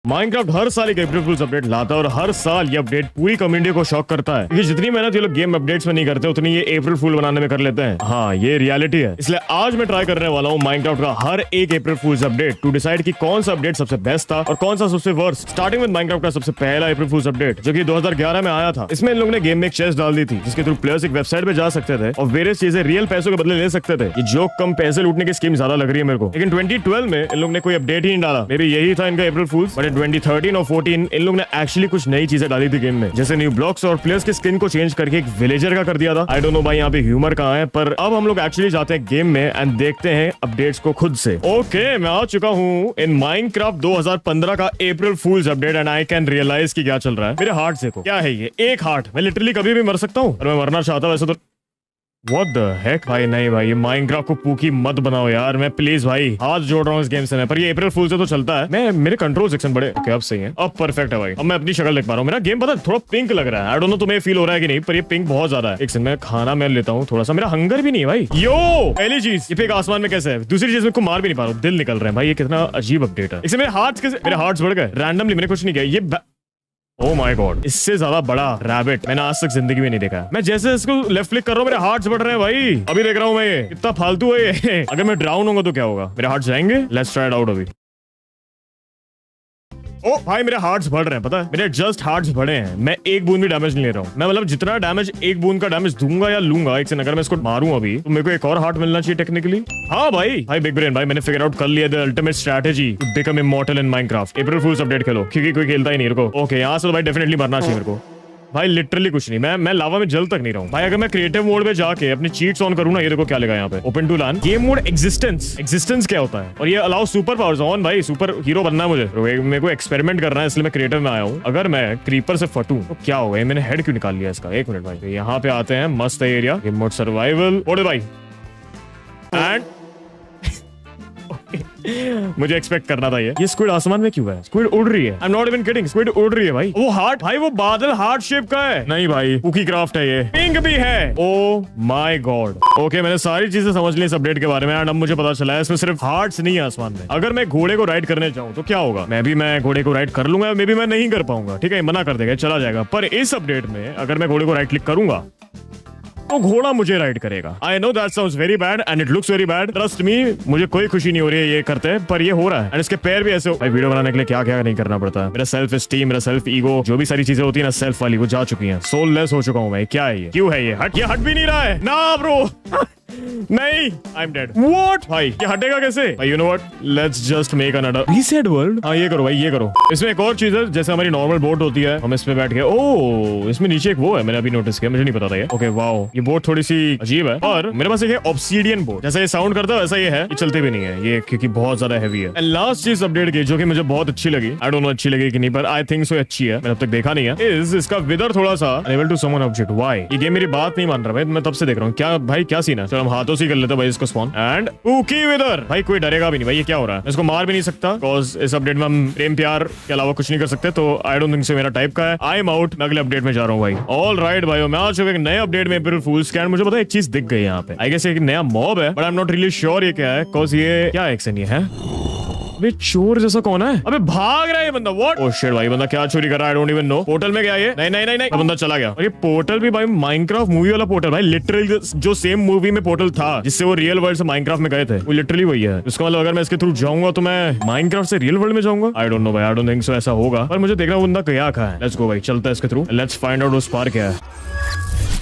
Minecraft हर साल एक अप्रैल fools update लाता है और हर साल ये अपडेट पूरी कम्युनिटी को शॉक करता है क्योंकि जितनी मेहनत ये लोग गेम अपडेट्स में नहीं करते उतनी ये अप्रैल फूल बनाने में कर लेते हैं। हाँ, ये रियलिटी है। इसलिए आज मैं ट्राई करने वाला हूँ माइनक्राफ्ट का हर एक अप्रैल फूल्स अपडेट टू डिसाइड कि कौन सा अपडेट सबसे बेस्ट था और कौन सा सबसे वर्स्ट। स्टार्टिंग विद माइनक्राफ्ट का सबसे पहला अप्रैल फूल्स अपडेट जो कि 2011 में आया था। इसमें इन लोगों ने गेम में एक चेस्ट डाल दी थी जिसके थ्रू प्लेयर्स एक वेबसाइट पे जा सकते थे और वेरियस चीजें रियल पैसों के बदले ले सकते थे। ये जो कम पैसे लूटने की स्कीम ज्यादा लग रही है मेरे को। लेकिन 2012 में इन लोगों ने कोई अपडेट ही नहीं डाला। मे बी यही था इनका अप्रैल फूल्स। बट 2013 और 14 इन लोगों ने एक्चुअली कुछ नई चीजें डाली थी गेम में, जैसे न्यू ब्लॉक्स और प्लेयर्स के स्किन को चेंज करके एक विलेजर का कर दिया था। आई डोंट नो भाई यहाँ पे ह्यूमर कहाँ है, पर अब हम लोग एक्चुअली जाते हैं गेम में एंड देखते हैं अपडेट्स को खुद से। ओके, मैं आ चुका हूँ इन माइनक्राफ्ट 2015 का April fools update and I can realize कि क्या चल रहा है। मेरे हार्ट देखो, क्या है ये? एक हार्ट। मैं लिटरली कभी भी मर सकता हूँ और मैं मरना चाहता वैसे तो। What the heck? भाई नहीं भाई, ये माइनक्राफ्ट को पूकी मत बनाओ यार। मैं प्लीज भाई हाथ जोड़ रहा हूँ इस गेम से। मैं पर ये अप्रैल फूल से तो चलता है। मैं मेरे कंट्रोल सेक्शन बड़े ओके अब सही है, अब परफेक्ट है भाई। अब मैं अपनी शक्ल देख पा रहा हूँ। मेरा गेम पता है थोड़ा पिंक लग रहा है। आई डोंट नो तुम्हें फील हो रहा है कि नहीं, पर ये पिंक बहुत ज्यादा है। एक सेकंड, मैं खाना मैं लेता हूँ थोड़ा सा। मेरा हंगर भी नहीं है भाई। यो पहली चीज, ये पिंक आसमान में कैसे है? दूसरी चीज, मैं को मार भी नहीं पा रहा हूँ, दिल निकल रहे हैं भाई। ये कितना अजीब अपडेट है। इससे मेरे हार्ट्स कैसे, मेरे हार्ट्स बढ़ गए रैंडमली। मैंने कुछ नहीं किया। ये ओह माय गॉड, इससे ज्यादा बड़ा रैबिट मैंने आज तक जिंदगी में नहीं देखा। मैं जैसे इसको लेफ्ट क्लिक कर रहा हूँ मेरे हार्ट्स बढ़ रहे हैं भाई। अभी देख रहा हूँ मैं ये कितना फालतू है ये। अगर मैं ड्राउन होऊंगा तो क्या होगा? मेरे हार्ट्स जाएंगे। लेट्स ट्राई इट आउट अभी। ओ भाई मेरे हार्ट्स बढ़ रहे हैं, पता है मेरे जस्ट हार्ट्स बढ़े हैं। मैं एक बूंद भी डैमेज नहीं ले रहा हूँ। मैं मतलब जितना डैमेज एक बूंद का डैमेज दूंगा या लूंगा, एक सेकंड, अगर मैं इसको मारूं अभी तो मेरे को एक और हार्ट मिलना चाहिए टेक्निकली। हाँ भाई बिग ब्रेन भाई, मैंने फिगर आउट कर लिया the ultimate strategy to become immortal in Minecraft. April fools update खेलो क्योंकि कोई खेलता ही नहीं। रुको, ओके यहाँ से तो भाई डेफिनेटली मरना चाहिए मेरे को भाई। लिटरली कुछ नहीं, मैं लावा में जल तक नहीं रहा हूँ भाई। अगर मैं क्रिएटिव मोड में जाके अपनी चीट्स ऑन करूँ ना, ये देखो क्या लगा यहाँ पे, open to learn game mode existence क्या होता है और ये अलाउ सुपर पावर्स ऑन। भाई सुपर हीरो बनना है मुझे, मेरे को एक्सपेरिमेंट करना है, इसलिए मैं क्रिएटिव में आया हूँ। अगर मैं क्रीपर से फटूं तो क्या होगा? मैंने हेड क्यों निकाल लिया इसका? एक मिनट भाई, तो यहाँ पे आते हैं, मस्त है एरिया, गेम मोड सर्वाइवल ओडे भाई। एंड मुझे एक्सपेक्ट करना था ये स्क्विड आसमान में क्यों है? स्क्विड उड़ रही है। I am not even kidding, squid उड़ रही है भाई। वो हार्ट भाई, वो बादल हार्ट शेप का है। नहीं भाई, कुकी क्राफ्ट है ये, पिंक भी है। Oh my God. ओके, मैंने सारी चीजें समझ ली इस अपडेट के बारे में एंड अब मुझे पता चला है इसमें सिर्फ हार्ट्स नहीं है आसमान में। अगर मैं घोड़े को राइड करने जाऊँ तो क्या होगा? मैं घोड़े को राइड कर लूंगा, मे बी मैं नहीं कर पाऊंगा, ठीक है, मना कर देगा, चला जाएगा। पर इस अपडेट में अगर मैं घोड़े को राइट क्लिक करूंगा तो घोड़ा मुझे राइड करेगा। I know that sounds very bad and it looks very bad. Trust me, मुझे कोई खुशी नहीं हो रही है ये करते, पर ये हो रहा है। एंड इसके पैर भी ऐसे। भाई वीडियो बनाने के लिए क्या क्या नहीं करना पड़ता है। मेरा सेल्फ स्टीम, मेरा सेल्फ ईगो, जो भी सारी चीजें होती है ना सेल्फ वाली, वो जा चुकी है। सोल लेस हो चुका हूँ भाई। क्या है ये? क्यों है ये हट भी नहीं रहा है ना ब्रो। नहीं, आई एम डेड। व्हाट भाई, ये हटेगा कैसे भाई? You know what, let's just make another reset world. हाँ ये करो भाई, ये करो। इसमें एक और चीज है, जैसे हमारी नॉर्मल बोट होती है, हम इसमें बैठ के, ओ इसमें नीचे एक वो है, मैंने अभी नोटिस किया, मुझे नहीं पता था ये। ओके वाओ, ये बोट थोड़ी सी अजीब है। और मेरे पास एक है ऑब्सीडियन बोट, जैसा ये साउंड करता है वैसा ये है। ये चलती भी नहीं है ये क्योंकि बहुत ज्यादा हैवी है। एंड लास्ट चीज अपडेट की जो कि मुझे बहुत अच्छी लगी, आई डोंट नो अच्छी लगी कि नहीं, पर आई थिंक सो अच्छी है, मैंने अब तक देखा नहीं है, इज इसका विदर थोड़ा सा enable to summon object. Why? ये गेम मेरी बात नहीं मान रहा भाई, मैं तब से देख रहा हूँ। क्या भाई क्या सीन है? चलो हम हाथों से कर लेते भाई इसको स्पॉन एंड पूकी विदर। भाई कोई डरेगा भी नहीं भाई। ये क्या हो रहा है? इसको मार भी नहीं सकता बिकॉज़ इस अपडेट में हम प्रेम प्यार के अलावा कुछ नहीं कर सकते, तो आई डोंट थिंक सो मेरा टाइप का है। आई एम आउट, मैं अगले अपडेट में जा रहा हूँ भाई। ऑल राइट भाई, मैं आ चुका एक नए अपडेट में अप्रैल फूल्स के। मुझे पता है एक चीज दिख गई यहाँ पे, आई गेस एक नया मॉब है, but I am not really sure ये क्या है, बिकॉज़ ये क्या एक्शन ये है? अबे चोर जैसा कौन है? अबे भाग रहा है ये बंदा। व्हाट? ओह शिट भाई, बंदा क्या चोरी कर रहा है? I don't even know. Portal में गया ये? नहीं, बंदा चला गया। और ये पोर्टल भी भाई माइनक्राफ्ट मूवी वाला पोर्टल भाई, लिटरली जो सेम मूवी में पोर्टल था जिससे वो रियल वर्ल्ड से माइनक्राफ्ट में गए थे, वो लिटरली वही है। उसका मतलब अगर मैं इसके थ्रू जाऊंगा तो मैं माइनक्राफ्ट से रियल वर्ल्ड में जाऊंगा। आई डोंट नो भाई, आई डोंट थिंक सो ऐसा होगा, पर मुझे देखना बंदा क्या है। लेट्स गो भाई, चलता है इसके थ्रू, लेट्स फाइंड आउट उस पार क्या है।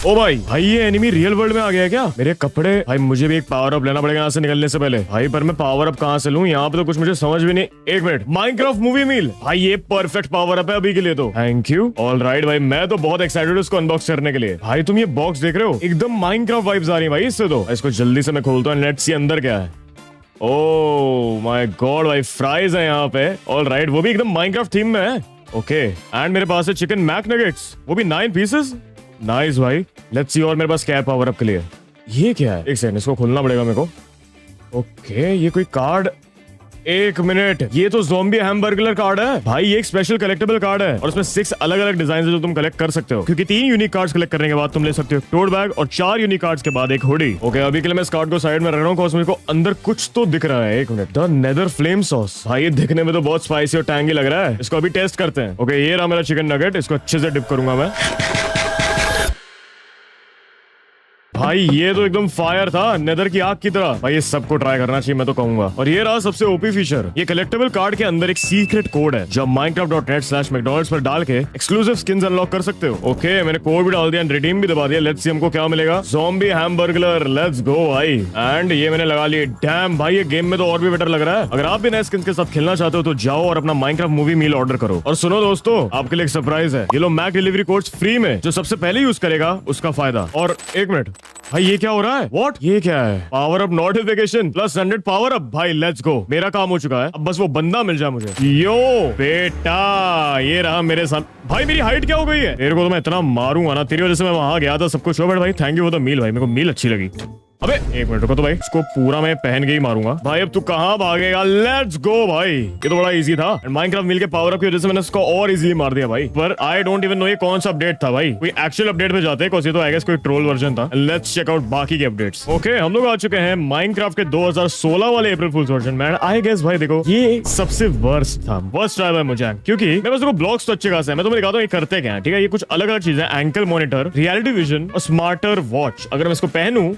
ओ भाई ये एनिमी रियल वर्ल्ड में आ गया है क्या? मेरे कपड़े भाई, मुझे भी एक पावर अप लेना पड़ेगा यहाँ से निकलने से पहले भाई। पर मैं पावर अप कहाँ से लूँ? यहाँ पे तो कुछ मुझे समझ भी नहीं। एक मिनट, माइनक्राफ्ट मूवी मील भाई, ये परफेक्ट पावर अप है अभी के लिए तो। Thank you. ऑल राइट भाई, मैं तो बहुत एक्साइटेड हूँ इसको अनबॉक्स करने के लिए। भाई तुम ये बॉक्स देख रहे हो, एकदम माइनक्राफ्ट वाइब्स आ रही है भाई इससे तो। इसको जल्दी से मैं खोलता हूँ, लेट्स सी अंदर क्या है। ओह माय गॉड भाई, फ्राइज है यहाँ पे। ऑल राइट, वो भी एकदम माइनक्राफ्ट थीम में है। ओके, एंड मेरे पास है चिकन मैक नगेट्स, वो भी 9 पीसेस। नाइस भाई, लेट्स सी। और मेरे पास क्या है पावर अप के लिए? ये क्या है? एक सेकंड, इसको खोलना पड़ेगा मेरे को। ओके, ये कोई कार्ड एक मिनट, ये तो ज़ॉम्बी हैमबर्गलर कार्ड है भाई। ये एक स्पेशल कलेक्टेबल कार्ड है और उसमें 6 अलग अलग डिजाइन है जो तुम कलेक्ट कर सकते हो, क्योंकि 3 यूनिक कार्ड्स कलेक्ट करने के बाद तुम ले सकते हो टोट बैग और 4 यूनिक कार्ड्स के बाद एक हुडी। ओके, अभी के लिए मैं इस कार्ड को साइड में रख रहा हूँ मुझे को अंदर कुछ तो दिख रहा है। एक minute, the nether flame sauce भाई, ये दिखने में तो बहुत स्पाइसी और टैंगी लग रहा है। इसको अभी टेस्ट करते हैं। ओके, ये रहा मेरा चिकन नगेट, इसको अच्छे से डिप करूंगा मैं। भाई ये तो एकदम फायर था, नेदर की आग की तरह। भाई ये सबको ट्राई करना चाहिए मैं तो कहूंगा। और ये रहा सबसे ओपी फीचर, ये कलेक्टेबल कार्ड के अंदर एक सीक्रेट कोड है जो minecraft.net/mcdonalds पर डाल के एक्सक्लूसिव स्किन्स अनलॉक कर सकते हो। ओके, मैंने कोड भी डाल दिया, रिडीम भी दबा दिया। लेट्स सी हमको क्या मिलेगा। ज़ॉम्बी हैमबर्गलर, लेट्स गो भाई। एंड ये मैंने लगा लिए। डैम भाई, ये गेम में तो और भी बेटर लग रहा है। अगर आप भी नए स्किन्स के साथ खेलना चाहते हो तो जाओ और अपना माइनक्राफ्ट मूवी मील ऑर्डर करो। और सुनो दोस्तों, आपके लिए एक सरप्राइज है। ये लो मैक डिलीवरी कोड्स फ्री में, जो सबसे पहले यूज करेगा उसका फायदा। और एक मिनट भाई, ये क्या हो रहा है? व्हाट? ये क्या है? Power up notification plus 100 power up. भाई लेट्स गो, मेरा काम हो चुका है। अब बस वो बंदा मिल जाए मुझे। यो बेटा, ये रहा मेरे साथ। भाई मेरी हाइट क्या हो गई है? तेरे को तो मैं इतना मारूंगा ना, तेरी वजह से मैं वहां गया था सब कुछ। बट भाई thank you for the meal भाई, मेरे को मील अच्छी लगी। अबे एक मिनट रुको तो भाई, इसको पूरा मैं पहन के ही मारूंगा। भाई अब तू कहां भागेगा? लेट्स गो भाई, ये तो बड़ा इजी था। माइनक्राफ्ट मिल के पावर अप की वजह से मैंने इसको और इजीली मार दिया भाई। पर आई डोंट इवन नो ये कौन सा अपडेट था भाई। कोई एक्चुअल अपडेट पे जाते हैं, तो आई गेस कोई ट्रोल वर्जन था। लेट्स चेक आउट बाकी के अपडेट्स। ओके, हम लोग आ चुके हैं माइनक्राफ्ट के 2016 वाले अप्रैल फूल्स वर्जन में। आई गेस भाई देखो, ये सबसे वर्स्ट था, वर्स्ट ट्राई बाय मुझे, क्योंकि मैं बस ब्लॉग्स तो अच्छे खासे हैं। मैं तुम्हें दिखाता हूँ ये करते क्या है, ठीक है। ये कुछ अलग अलग चीजें, एंकल मॉनिटर, रियलिटी विजन और स्मार्टर वॉच। अगर मैं इसको पहनूं,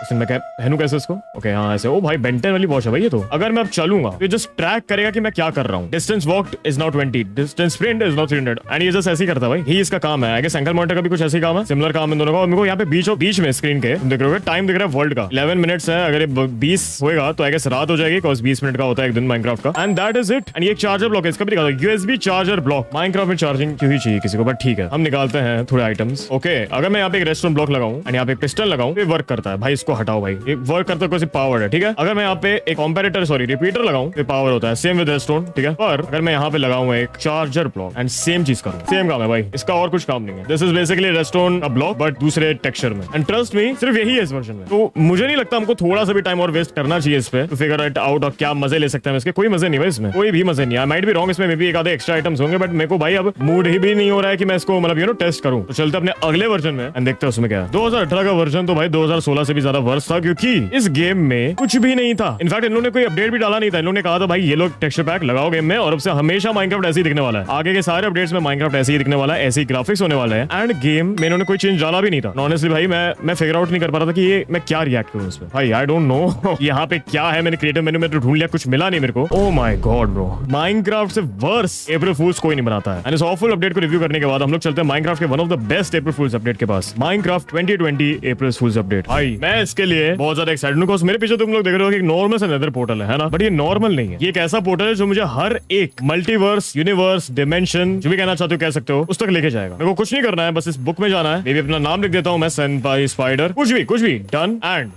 पहनू कैसे इसको? ओके हाँ ऐसे। ओ भाई बेंटन वाली वॉच है भाई ये तो। अगर मैं अब चलूंगा तो जस्ट ट्रैक करेगा कि मैं क्या कर रहा हूँ। Distance walked is now 20, distance sprint is now 300। And ये जस्ट ऐसे ही करता है भाई, ही इसका काम है। आई गेस एंकल मॉनिटर का भी कुछ ऐसे ही काम है, सिमिलर काम इन दोनों का। और मेरे को यहाँ पे बीच में स्क्रीन के तुम देख रहे हो टाइम दिख रहा है वर्ल्ड का 11 मिनट्स है। अगर ये 20 होएगा तो आई गेस रात हो जाएगी, बिकॉज़ 20 मिनट का होता है एक दिन माइनक्राफ्ट का। And that is it. And ये एक चार्जर ब्लॉक है, इसका भी दिखा दो, यूएसबी चार्जर ब्लॉक। माइनक्राफ्ट में चार्जिंग क्यों ही चाहिए किसी को, बट ठीक है हम निकालते हैं थोड़े आइटम्स। ओके, अगर मैं यहाँ पे एक रेस्टोरेंट ब्लॉक लगाऊं एंड यहाँ पे पिस्टल लगाऊं, ये वर्क करता है भाई। इसको हटाओ भाई, ये वर्क करता है, कोई पावर है, ठीक है। अगर मैं यहाँ पे एक कंपैरेटर रिपीटर लगाऊं, ये पावर होता है, सेम विद रेस्टोरेंट, ठीक है। पर अगर मैं यहाँ पे लगाऊं एक चार्जर ब्लॉक एंड सेम चीज करूं, सेम काम है भाई, इसका और कुछ काम नहीं है। दिस इज बेसिकली रेस्टोरेंट का ब्लॉक बट दूसरे टेक्सचर में। एंड ट्रस्ट मी, सिर्फ यही है इस वर्जन में। तो मुझे नहीं लगता हमको थोड़ा सा भी टाइम और वेस्ट करना चाहिए इस पे टू फिगर इट आउट। और क्या मजे ले सकते हैं इसके? कोई मजे नहीं भाई इसमें, कोई भी मजे नहीं। आई माइट बी रॉन्ग, इसमें मे बी एक आधे एक्स्ट्रा आइटम्स होंगे, बट मेरे को भाई अब मूड ही भी नहीं हो रहा है कि मैं इसको मतलब टेस्ट करूं। तो चलते अपने अगले वर्जन में एंड देखते हैं उसमें क्या है। 2018 का वर्जन तो भाई 2016 से भी ज्यादा वर्स था, क्योंकि इस गेम में कुछ भी नहीं था। इनफैक्ट इन लोगों ने कोई अपडेट भी डाला नहीं था। इन लोगों ने कहा था भाई ये लोग टेक्सचर पैक लगाओ गेम में और अब से हमेशा माइनक्राफ्ट ऐसे ही दिखने वाला है। आगे के सारे अपडेट्स में माइनक्राफ्ट ऐसे ही दिखने वाला है, ऐसे ही ग्राफिक्स होने वाले हैं। एंड गेम में इन्होंने कोई चेंज डाला भी नहीं था। ऑनेस्टली भाई मैं फिगर आउट नहीं कर पा रहा था कि ये मैं क्या रिएक्ट करूं इसमें। भाई आई डोंट नो यहाँ पे क्या है। मैंने क्रिएटिव मेन्यू में तो ढूंढ लिया, कुछ मिला नहीं मेरे को। Oh my God bro, Minecraft से वर्स अप्रैल फूल्स कोई नहीं बनाता है। एंड इस ऑफुल अपडेट को रिव्यू करने के बाद हम लोग चलते हैं माइनक्राफ्ट के one of the best April fools update के पास, माइनक्राफ्ट 2020 अप्रैल फूल्स अपडेट। भाई मैं इसके लिए बहुत ज्यादा एक्साइटेड हूं। मेरे पीछे तुम लोग देख रहे हो कि एक नॉर्मल सा नेदर पोर्टल है ना, बट ये नॉर्मल नहीं है। ये एक ऐसा पोर्टल है जो मुझे हर एक मल्टीवर्स, यूनिवर्स, डिमेंशन, जो भी कहना चाहते हो कह सकते हो, उस तक लेके जाएगा। मेरे को कुछ नहीं करना है, बस इस बुक में जाना है। मैं भी अपना नाम लिख देता हूँ, मैं सेनपाई स्पाइडर, कुछ भी डन। एंड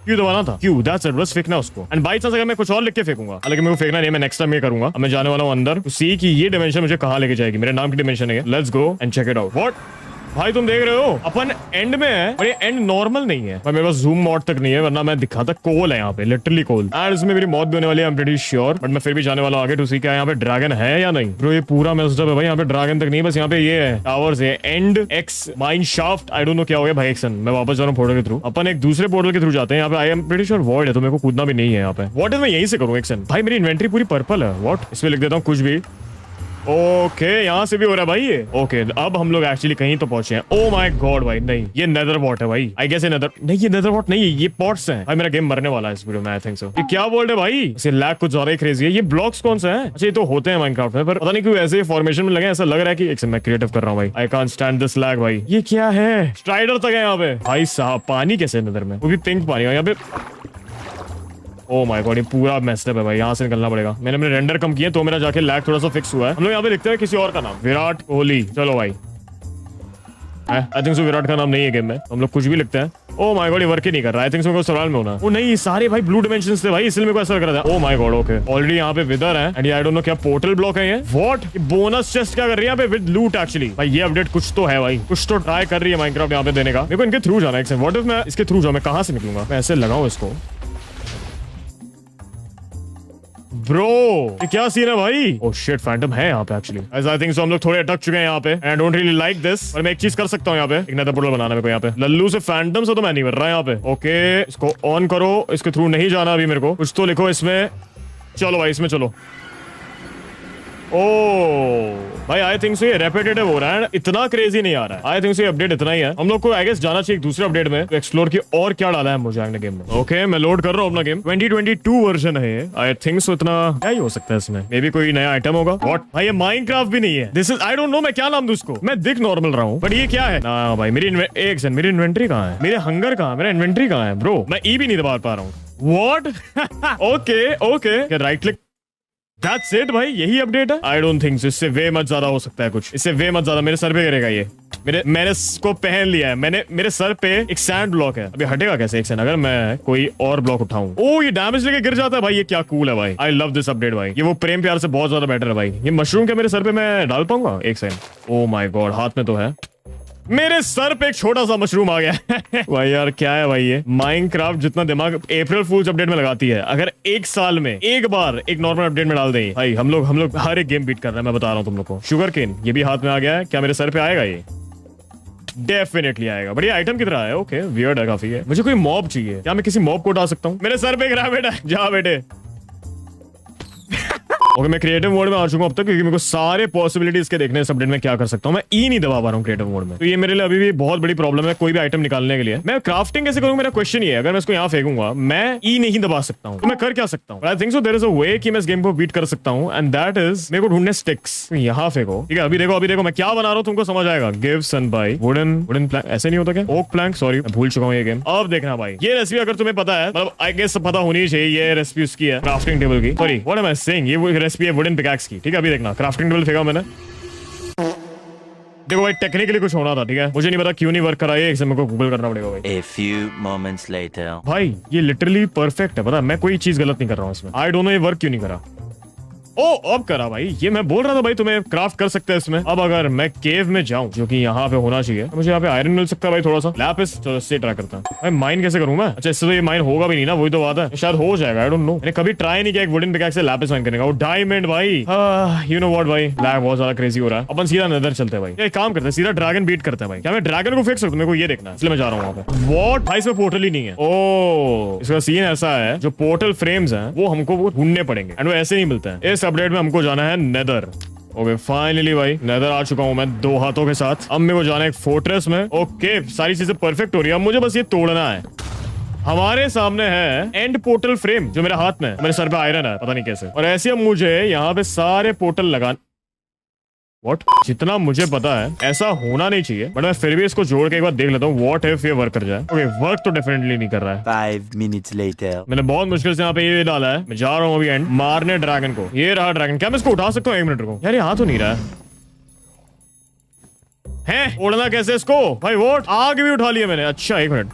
क्यों दबाना था? क्यों? दैट्स इट, बस फेंकना उसको। एंड बाई चांस अगर मैं कुछ और लिख के फेंकूंगा, हालांकि मेरे को फेंकना नहीं, मैं नेक्स्ट टाइम ये करूंगा। अब मैं जाने वाला हूं अंदर टू सी कि ये डिमेंशन मुझे कहां लेके जाएगी। मेरे नाम की डिमेंशन है, let's go and check it out. What भाई तुम देख रहे हो अपन एंड में है और ये एंड नॉर्मल नहीं है। मेरे पास जूम मोड तक नहीं है, वरना मैं दिखाता। कोल है यहाँ पे, लिटरली कोल। एंड इसमें मेरी मौत भी होने वाली है, I am pretty sure. But मैं फिर भी जाने वाला हूं आगे टू सी क्या यहाँ पे ड्रैगन है या नहीं। ब्रो ये पूरा मेस्ड अप है भाई, यहाँ पे ड्रैगन तक नहीं, बस यहाँ पे ये है टावर्स है, and x mine shaft, I don't know क्या हो गया भाई। एक्शन मैं वापस जा रहा हूँ पोर्टल के थ्रू। अपन एक दूसरे पोर्टल के थ्रू जाते हैं। यहाँ पे I am pretty sure void है, तो मेरे को कूदना भी नहीं है यहाँ पे। व्हाट इफ मैं यहीं से करूँ एक्शन? भाई मेरी इन्वेंटरी पूरी पर्पल है। व्हाट? इसमें लिख देता हूँ कुछ भी। ओके यहाँ से भी हो रहा है भाई ये। ओके अब हम लोग एक्चुअली कहीं तो पहुंचे हैं। ओ माय गॉड भाई, नहीं ये नेदर वॉट है भाई। आई गेस नेदर नहीं, ये नेदर वॉट नहीं है, ये पॉट्स हैं भाई। मेरा गेम मरने वाला है इस वीडियो में, आई थिंक सो। ये क्या वर्ल्ड है भाई? इसे लैग कुछ ज्यादा ही क्रेजी है। ये ब्लॉक्स कौन से हैं? अच्छा ये तो होते हैं माइनक्राफ्ट में, पर पता नहीं क्यों ऐसे फॉर्मेशन में लगे। ऐसा लग रहा है कि एक मैं क्रिएटिव कर रहा हूँ भाई। I can't stand this lag भाई। ये क्या है? स्ट्राइडर तक है यहाँ पे भाई साहब। पानी कैसे नेदर में, वो भी पिंक पानी यहाँ पे। ओ माय गॉड ये पूरा मेस्ड अप है भाई, यहाँ से निकलना पड़ेगा। मैंने अपने रेंडर कम किए तो मेरा जाके लैग थोड़ा सा फिक्स हुआ है। हम लोग यहाँ पे लिखते हैं किसी और का नाम, विराट कोहली। चलो भाई आई थिंक सो विराट का नाम नहीं है गेम में, हम लोग कुछ भी लिखते हैं। ओ माय गॉड ये वर्क ही नहीं कर रहा। आई थिंक सो सवाल में होना। ओ नहीं सारे भाई ब्लू डिमेंशंस थे भाई, इसलिए मेरे को ऐसा लग रहा था। Oh my God okay already यहाँ पे विदर है एंड आई डोंट नो क्या पोर्टल ब्लॉक है ये। व्हाट? बोनस चेस्ट क्या कर रही है यहाँ पे विद लूट एक्चुअली। भाई ये अपडेट कुछ तो है भाई, कुछ तो ट्राई कर रही है माइनक्राफ्ट यहाँ पे देने का। मेरे को इनके थ्रू जाना है। व्हाट इफ मैं इसके थ्रू जाऊँ? मैं कहाँ से निकलूंगा? मैं ऐसे लगाऊं इसको। ब्रो ये क्या सीन है भाई? ओह शिट, फैंटम है यहाँ पे एक्चुअली। आई थिंक सो हम लोग थोड़े अटक चुके हैं यहाँ पे। I don't really like this, पर मैं एक चीज कर सकता हूँ यहाँ पे, एक नेदर पोर्टल बनाना मेरे को यहाँ पे। लल्लू से फैंटम से तो मैं नहीं कर रहा यहाँ पे। ओके इसको ऑन करो, इसके थ्रू नहीं जाना अभी मेरे को। कुछ तो लिखो इसमें। चलो भाई इसमें चलो। ओ भाई आई थिंक सो ये रेपिटेटिव हो रहा है, इतना क्रेजी नहीं आ रहा है। आई थिंक सो ये अपडेट इतना ही है। हम लोग को आई गेस जाना चाहिए एक दूसरे अपडेट में, तो एक्सप्लोर की और क्या डाला है मुझे आगे गेम में। ओके मैं लोड कर रहा हूँ अपना गेम। 2022 वर्जन है ये। आई थिंक सो इतना क्या ही हो सकता है इसमें। मे बी कोई नया आइटम होगा। व्हाट भाई ये माइनक्राफ्ट भी नहीं है। This is I don't know मैं क्या नाम दूं इसको। मैं दिख नॉर्मल रहा हूँ बट ये क्या है ना भाई। मेरी एक सेकंड, मेरी इन्वेंटरी कहाँ है? मेरे हंगर कहाँ है? मेरा इन्वेंटरी कहाँ है ब्रो? मैं ई भी नहीं दबा पा रहा हूँ। What okay okay right click. That's it भाई, यही अपडेट है। आई डोंट थिंक इससे वे मत ज्यादा हो सकता है कुछ। इससे वे मत ज्यादा मेरे सर पे गिरेगा ये। मैंने इसको पहन लिया है। मेरे सर पे एक सैंड ब्लॉक है। अभी हटेगा कैसे एक सेकंड अगर मैं कोई और ब्लॉक उठाऊं? ओ ये डैमेज लेके गिर जाता है भाई। ये क्या कूल है भाई। आई लव दिस अपडेट भाई। ये वो प्रेम प्यार से बहुत ज्यादा बेटर है भाई। ये मशरूम क्या मेरे सर पे मैं डाल पाऊंगा? एक सेकंड। ओ माय गॉड हाथ में तो है। मेरे सर पे एक छोटा सा मशरूम आ गया भाई यार क्या है भाई ये। माइनक्राफ्ट जितना दिमाग अप्रैल फूल्स अपडेट में लगाती है, अगर एक साल में एक बार एक नॉर्मल अपडेट में डाल दें भाई, हम लोग हर एक गेम बीट कर रहे हैं। मैं बता रहा हूँ तुम लोग को। शुगर केन ये भी हाथ में आ गया है। क्या मेरे सर पे आएगा ये? डेफिनेटली आएगा। बढ़िया आइटम की तरह है। ओके वियर्ड है काफी है। मुझे कोई मॉब चाहिए। क्या मैं किसी मॉब को उठा सकता हूँ? मेरे सर पे गिरा बेटा, जा बेटे। ओके मैं क्रिएटिव मोड में आ चुका हूं अब तक, क्योंकि मेरे को सारे पॉसिबिलिटीज के देखने इस अपडेट में क्या कर सकता हूं। मैं ई नहीं दबा पा रहा हूं क्रिएटिव मोड में, तो ये मेरे लिए अभी भी बहुत बड़ी प्रॉब्लम है कोई भी आइटम निकालने के लिए। मैं क्राफ्टिंग कैसे करूं? मेरा क्वेश्चन ये है। अगर मैं इसको यहाँ फेंकूंगा, मैं ई नहीं दबा सकता हूं, तो मैं कर क्या सकता हूं? I think so there is a way कि मैं इस गेम को बीट कर सकता हूं, एंड दैट इज मेरे को ढूंढने स्टिक्स। यहाँ फेंको, ठीक है? अभी देखो मैं क्या बना रहा हूँ, तुमको समझ आएगा। गिव सन बाय वुडन प्लैंक। ऐसे नहीं होता क्या? ओक प्लैंक, सॉरी मैं भूल चुका हूँ ये गेम। अब देखना भाई, ये रेसिपी अगर तुम्हें पता है, मतलब आई गेस पता होनी चाहिए, ये रेसिपी उसकी है क्राफ्टिंग टेबल की। Sorry what am I saying, ये रेसिपी है वुडन पिकैक्स की, ठीक है? अभी देखना क्राफ्टिंग टेबल फेंका मैंने। देखो भाई टेक्निकली कुछ होना था, ठीक है? मुझे नहीं पता क्यों नहीं वर्क करा ये, मेरे को गूगल करना पड़ेगा भाई। A few moments later. भाई ये लिटरली परफेक्ट है, पता मैं कोई चीज गलत नहीं कर रहा हूँ इसमें। आई डोंट नो ये वर्क क्यों नहीं करा। ओ अब करा भाई। ये मैं बोल रहा था भाई तुम्हें क्राफ्ट कर सकते हैं इसमें। अब अगर मैं केव में जाऊं, जो कि यहाँ पे होना चाहिए, तो मुझे यहाँ पे आयरन मिल सकता है भाई थोड़ा सा। लैपिस, चलो इससे ट्राई करता हूँ। भाई माइन कैसे करूँ मैं? अच्छा इससे तो ये माइन होगा भी नहीं ना, वही तो बात है। शायद हो जाएगा, आई डोंट नो। मैंने कभी ट्राई नहीं किया एक वुडन पिकैक्स से लैपिस माइन करने का। वो डायमंड भाई, यू नो व्हाट भाई, लैग बहुत ज्यादा क्रेजी हो रहा है। अपन सीधा नदर चलते हैं भाई। एक काम करते हैं, सीधा ड्रैगन बीट करते हैं भाई। क्या मैं ड्रैगन को फेंक सकता हूँ? मेरे को ये देखना है, इसलिए मैं जा रहा हूँ वहाँ पे। व्हाट भाई, इसमें पोर्टल ही नहीं है। ओ इसका सीन ऐसा है, जो पोर्टल फ्रेम्स हैं वो हमको वो ढूंढने पड़ेंगे, एंड वो ऐसे नहीं मिलते हैं। इस अपडेट में हमको जाना है नेदर। ओके फाइनली भाई नेदर आ चुका हूं मैं 2 हाथों के साथ। अब मेरे को जाना है एक फोर्ट्रेस में। ओके सारी चीजें परफेक्ट हो रही है, अब मुझे बस ये तोड़ना है। हमारे सामने है एंड पोर्टल फ्रेम, जो मेरे हाथ में है। मेरे सर पे आयरन है, पता नहीं कैसे। और ऐसे अब मुझे यहाँ पे सारे पोर्टल लगा। What? जितना मुझे पता है ऐसा होना नहीं चाहिए, बट मैं फिर भी इसको जोड़ के एक बार देख लेता हूँ। व्हाट इफ ये वर्क कर जाए? ओके वर्क तो डेफिनेटली नहीं कर रहा है। 5 minutes later. मैंने बहुत मुश्किल से यहाँ पे ये डाला है। मैं जा रहा हूँ अभी एंड मारने ड्रैगन को। ये रहा ड्रैगन। क्या मैं इसको उठा सकता हूँ? 1 मिनट रुको यार, ये हाथ तो नहीं रहा है। उड़ना कैसे इसको भाई? वोट आग भी उठा लिया मैंने। अच्छा 1 मिनट।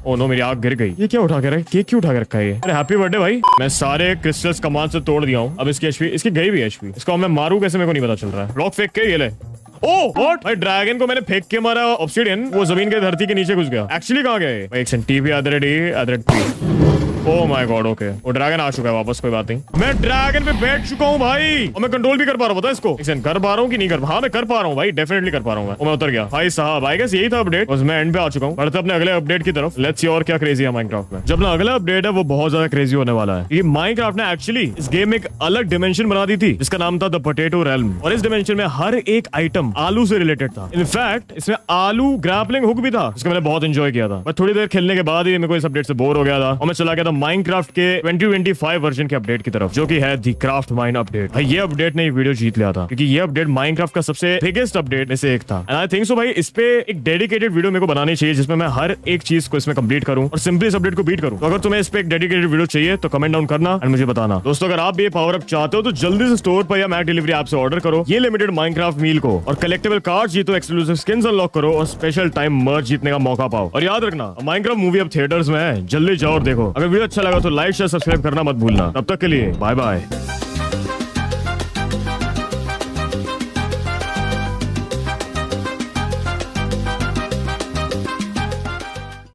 ओ नो मेरी आग गिर गई। ये क्या उठा के रखा? केक क्यों उठा के रखा है ये? अरे हैप्पी बर्थडे भाई। मैं सारे क्रिस्टल्स कमान से तोड़ दिया हूँ। अब इसकी एचपी, इसकी गई भी एचपी। इसको मैं मारू कैसे मेरे को नहीं पता चल रहा है। ब्लॉक फेंक के ये ले। ओ व्हाट भाई, ड्रैगन को मैंने फेंक के मारा, ऑब्सिडियन वो जमीन के धरती के नीचे घुस गया। एक्चुअली कहाँ गया ये? एक second, TV oh my God. Okay वो ड्रैगन आ चुका है वापस, कोई बात नहीं। मैं ड्रैगन पे बैठ चुका हूँ भाई, और मैं कंट्रोल भी कर पा रहा हूँ। पता है इसको कर पा रहा हूँ कि नहीं कर? हाँ मैं कर पा रहा हूँ भाई, डेफिनेटली कर पा रहा हूँ मैं उतर गया भाई साहब। आई गेस यही था अपडेट, बस मैं एंड पे आ चुका हूँ। बढ़ते अपने अगले अपडेट की तरफ। लेट्स सी और क्या क्रेजी है माइनक्राफ्ट में। जब ना अगला अपडेट है वो बहुत ज्यादा क्रेजी होने वाला है। ये माइनक्राफ्ट ने एक्चुअली इस गेम में एक अलग डिमेंशन बना दी थी, जिसका नाम था द पोटैटो रेल्म। और इस डिमेंशन में हर एक आइटम आलू से रिलेटेड था। इनफैक्ट इसमें आलू ग्रैपलिंग हुक भी था, जिसको मैंने बहुत एंजॉय किया था। बट थोड़ी देर खेलने के बाद ही मेरे को इस अपडेट से बोर हो गया था, और मैं चला गया था माइनक्राफ्ट के 2025 वर्जन के अपडेट की तरफ, जो कि है दी क्राफ्ट माइन अपडेट। भाई ये अपडेट ने वीडियो जीत लिया था, क्योंकि ये अपडेट माइनक्राफ्ट का सबसे बिगेस्ट अपडेट में से एक था। एंड आई थिंक सो भाई इस पे एक डेडिकेटेड वीडियो मेरे को बनानी चाहिए, जिसमें मैं हर एक चीज को इसमें कंप्लीट करूं और सिंपली इस अपडेट को बीट करूं। तो अगर तुम्हें इस पे एक डेडिकेटेड वीडियो चाहिए तो कमेंट डाउन करना एंड मुझे बताना। दोस्तों अगर आप भी पावर अप चाहते हो तो जल्दी से स्टोर पर या मैक डिलीवरी ऐप से ऑर्डर करो ये लिमिटेड माइनक्राफ्ट मील को, और कलेक्टेबल कार्ड जीतो, एक्सक्लूसिव स्किन्स अनलॉक करो, और स्पेशल टाइम मर्च जीतने का मौका पाओ। और याद रखना माइनक्राफ्ट मूवी अब थिएटर्स में है, जल्दी जाओ और देखो। अगर वीडियो अच्छा लगा तो लाइक शेयर सब्सक्राइब करना मत भूलना। तब तक के लिए बाय बाय।